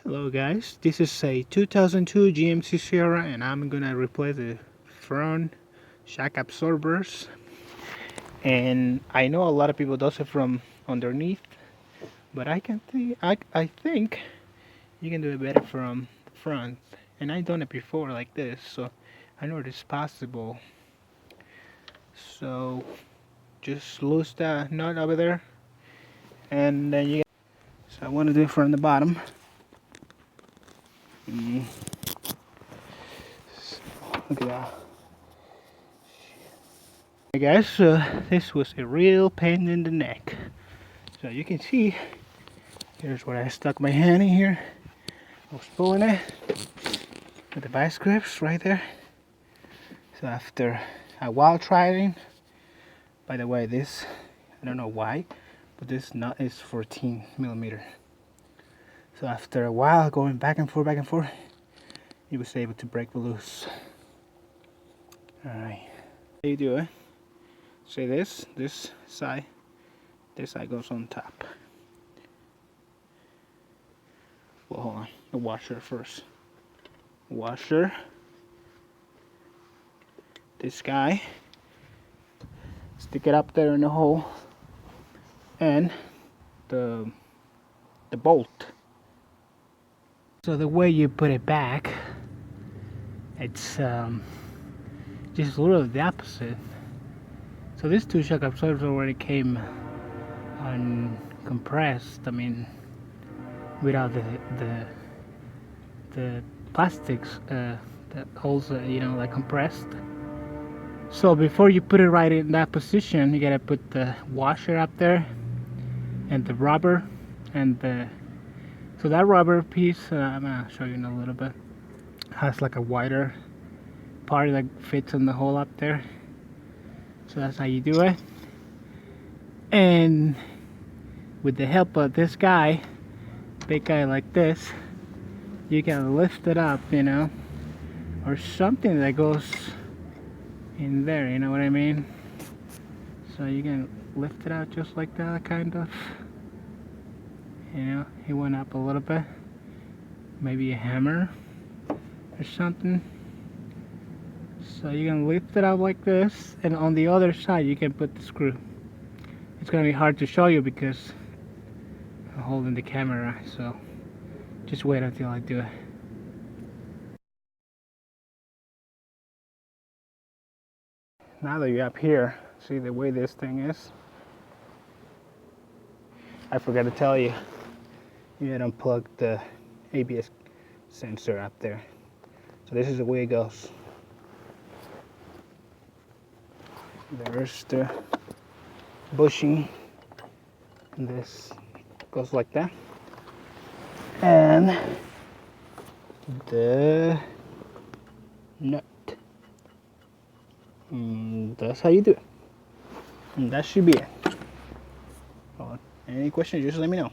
Hello guys, this is a 2002 GMC Sierra and I'm gonna replace the front shock absorbers. And I know a lot of people does it from underneath, but I think you can do it better from the front. And I done it before like this, so I know it is possible. So just loose that nut over there, and then you. So I want to do it from the bottom. Look at that. Hey guys, this was a real pain in the neck. So you can see, here's where I stuck my hand in here. I was pulling it with the vice grips right there. So after a while trying, by the way, this, I don't know why, but this nut is 14 millimeter. So after a while going back and forth, he was able to break loose. Alright, how you do it? See this side goes on top. Well, hold on, the washer first. Washer. This guy. Stick it up there in the hole. And the bolt. So the way you put it back, it's just literally the opposite. So these two shock absorbers already came uncompressed. I mean, without the plastics that holds it, like compressed. So before you put it right in that position, you gotta put the washer up there and the rubber and so that rubber piece, I'm gonna show you in a little bit, has like a wider part that fits in the hole up there. So that's how you do it. And with the help of this guy, big guy like this, you can lift it up, or something that goes in there, you know what I mean? So you can lift it out just like that, kind of. He went up a little bit. Maybe a hammer or something. So you can lift it up like this, and on the other side you can put the screw. It's gonna be hard to show you because I'm holding the camera, so just wait until I do it. Now that you're up here, see the way this thing is? I forgot to tell you, you had to unplug the ABS sensor up there. So this is the way it goes. There's the bushing, and this goes like that. And the nut. And that's how you do it. And that should be it. Well, any questions, just let me know.